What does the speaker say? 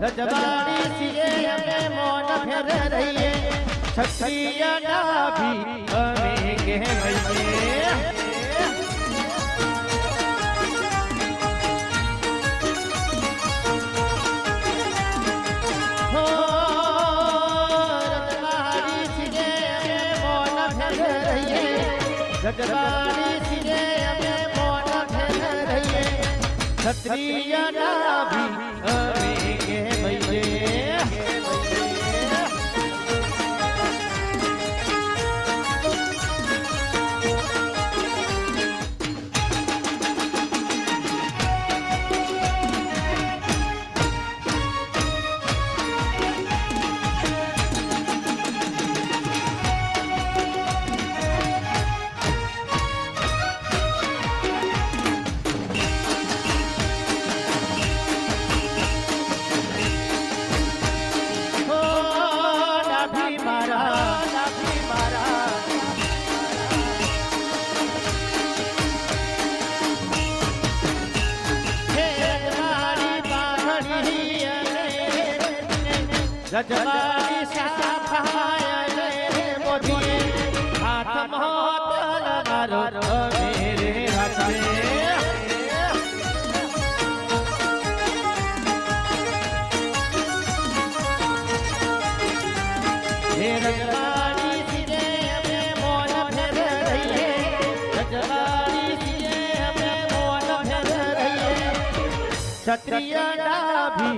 रजवाड़ी CA हमें मौन फेर रहिए क्षत्रिय नाभी हमें के भइए हो रजवाड़ी सीए हमें मौन फेर रहिए रजवाड़ी सीए हमें मौन फेर रहिए क्षत्रिय नाभी हमें के भइए रजवाड़ी साफाय रे मोदिए हाथ मोतल मारो मेरे हाथ में हे रजवाड़ी सीए हमें मौन फेर रहिए रजवाड़ी सीए हमें मौन फेर रहिए क्षत्रिय नाभी